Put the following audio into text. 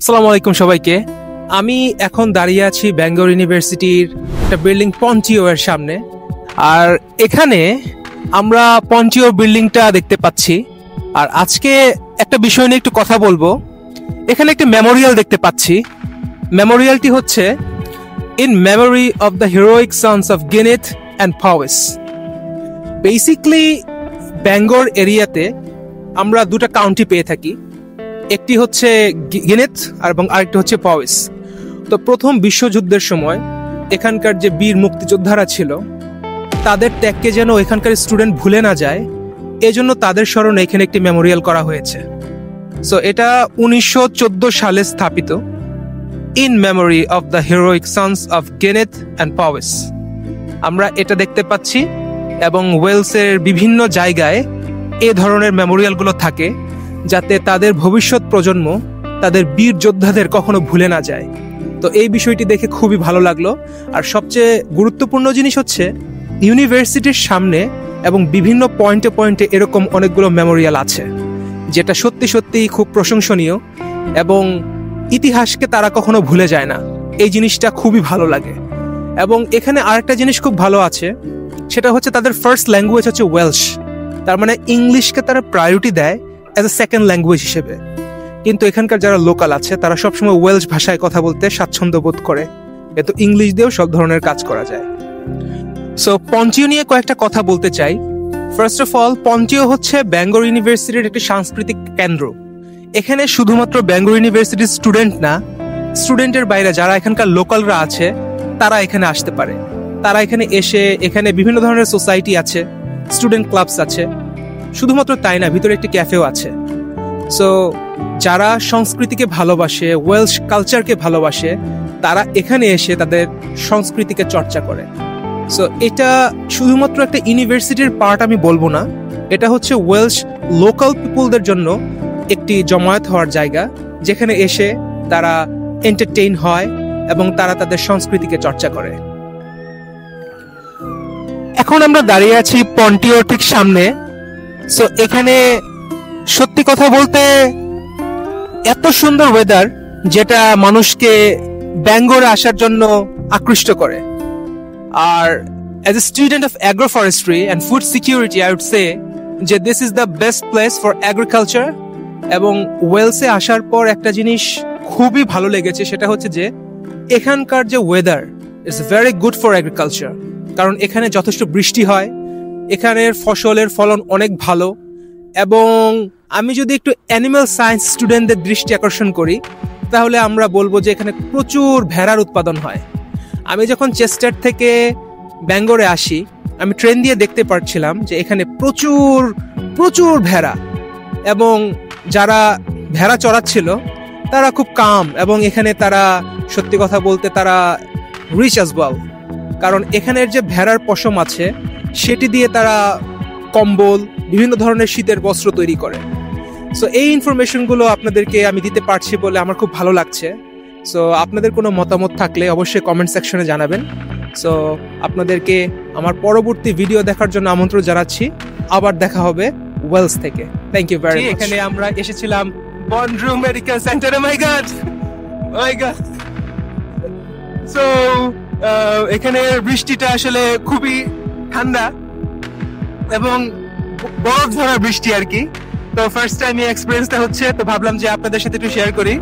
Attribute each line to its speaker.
Speaker 1: আসসালামু আলাইকুম সবাইকে। আমি এখন দাঁড়িয়ে আছি ব্যাঙ্গালোর ইউনিভার্সিটির একটা বিল্ডিং পন্টিও এর সামনে। আর এখানে আমরা পন্টিও বিল্ডিংটা দেখতে পাচ্ছি। আর আজকে একটা বিষয় নিয়ে একটু কথা বলবো। এখানে একটা মেমোরিয়াল দেখতে পাচ্ছি। মেমোরিয়ালটি হচ্ছে in memory of the heroic sons of Gwynedd and Powys. Basically Bangalore এরিয়াতে আমরা দুটো কাউন্টি পেয়ে থাকি, একটি হচ্ছে গিনেথ এবং আরেকটি হচ্ছে পাওয়েস। তো প্রথম বিশ্বযুদ্ধের সময় এখানকার যে বীর মুক্তিযোদ্ধারা ছিল তাদের ত্যাগকে যেন এখানকার স্টুডেন্ট ভুলে না যায়, এজন্য তাদের স্মরণে এখানে একটি মেমোরিয়াল করা হয়েছে। সো এটা 1914 সালে স্থাপিত, in memory of the heroic sons of Gwynedd and Powys. আমরা এটা দেখতে পাচ্ছি এবং ওয়েলসের বিভিন্ন জায়গায় এ ধরনের মেমোরিয়ালগুলো থাকে যাতে তাদের ভবিষ্যৎ প্রজন্ম তাদের বীর যোদ্ধাদের কখনো ভুলে না যায়। তো এই বিষয়টি দেখে খুবই ভালো লাগলো। আর সবচেয়ে গুরুত্বপূর্ণ জিনিস হচ্ছে ইউনিভার্সিটির সামনে এবং বিভিন্ন পয়েন্টে পয়েন্টে এরকম অনেকগুলো মেমোরিয়াল আছে, যেটা সত্যি সত্যি খুব প্রশংসনীয় এবং ইতিহাসকে তারা কখনো ভুলে যায় না। এই জিনিসটা খুবই ভালো লাগে। এবং এখানে আরেকটা জিনিস খুব ভালো আছে, সেটা হচ্ছে তাদের ফার্স্ট ল্যাঙ্গুয়েজ হচ্ছে ওয়েলশ। তার মানে ইংলিশকে তারা প্রায়োরিটি দেয় অ্যাজ এ সেকেন্ড ল্যাঙ্গুয়েজ হিসেবে। কিন্তু এখানকার যারা লোকাল আছে তারা সবসময় ওয়েলশ ভাষায় কথা বলতে স্বাচ্ছন্দ্য বোধ করে, কিন্তু ইংলিশ দিয়েও সব ধরনের কাজ করা যায়। সো পন্টিও নিয়ে কয়েকটা কথা বলতে চাই। ফার্স্ট অফ অল, পন্টিও হচ্ছে ব্যাঙ্গালোর ইউনিভার্সিটির একটি সাংস্কৃতিক কেন্দ্র। এখানে শুধুমাত্র ব্যাঙ্গালোর ইউনিভার্সিটির স্টুডেন্ট না, স্টুডেন্টের বাইরে যারা এখানকার লোকালরা আছে তারা এখানে আসতে পারে। তারা এখানে এসে এখানে বিভিন্ন ধরনের সোসাইটি আছে, স্টুডেন্ট ক্লাবস আছে। শুধুমাত্র তাই না, ভিতরে একটি ক্যাফেও আছে। সো যারা সংস্কৃতিকে ভালোবাসে, ওয়েলশ কালচারকে ভালোবাসে, তারা এখানে এসে তাদের সংস্কৃতিকে চর্চা করে। সো এটা শুধুমাত্র একটা ইউনিভার্সিটির পার্ট আমি বলবো না, এটা হচ্ছে ওয়েলশ লোকাল পিপলদের জন্য একটি জমায়েত হওয়ার জায়গা, যেখানে এসে তারা এন্টারটেইন হয় এবং তারা তাদের সংস্কৃতিকে চর্চা করে। এখন আমরা দাঁড়িয়ে আছি পন্টিওর ঠিক সামনে। সো এখানে সত্যি কথা বলতে এত সুন্দর ওয়েদার যেটা মানুষকে ব্যাঙ্গালোরে আসার জন্য আকৃষ্ট করে। আর as a student of agroforestry and food security I would say যে this is the best place for agriculture. এবং ওয়েলসে আসার পর একটা জিনিস খুবই ভালো লেগেছে, সেটা হচ্ছে যে এখানকার যে weather is very good for agriculture. কারণ এখানে যথেষ্ট বৃষ্টি হয়, এখানের ফসলের ফলন অনেক ভালো। এবং আমি যদি একটু অ্যানিম্যাল সায়েন্স স্টুডেন্টদের দৃষ্টি আকর্ষণ করি, তাহলে আমরা বলবো যে এখানে প্রচুর ভেড়ার উৎপাদন হয়। আমি যখন চেস্টার থেকে ব্যাঙ্গালোরে আসি, আমি ট্রেন দিয়ে দেখতে পাচ্ছিলাম যে এখানে প্রচুর প্রচুর ভেড়া, এবং যারা ভেড়া চড়াচ্ছিল তারা খুব কাম, এবং এখানে তারা সত্যি কথা বলতে তারা রিচ অ্যাজ ওয়েল। কারণ এখানের যে ভেড়ার পশম আছে সেটি দিয়ে তারা কম্বল, বিভিন্ন ধরনের শীতের বস্ত্র তৈরি করে। সো এই ইনফরমেশনগুলো আপনাদেরকে আমি দিতে পারছি বলে আমার খুব ভালো লাগছে। সো আপনাদের কোনো মতামত থাকলে অবশ্যই কমেন্ট সেকশনে জানাবেন। সো আপনাদেরকে আমার পরবর্তী ভিডিও দেখার জন্য আমন্ত্রণ জানাচ্ছি। আবার দেখা হবে ওয়েলস থেকে। Thank you very much. এখানে আমরা এসেছিলাম বন্ড্রু মেডিকেল সেন্টারে। My God, my God. So এখানে বৃষ্টিটা আসলে খুবই ঠান্ডা এবং বরফ ধরা বৃষ্টি আর কি। তো ফার্স্ট টাইম এই এক্সপেরিয়েন্সটা হচ্ছে, তো ভাবলাম যে আপনাদের সাথে একটু শেয়ার করি।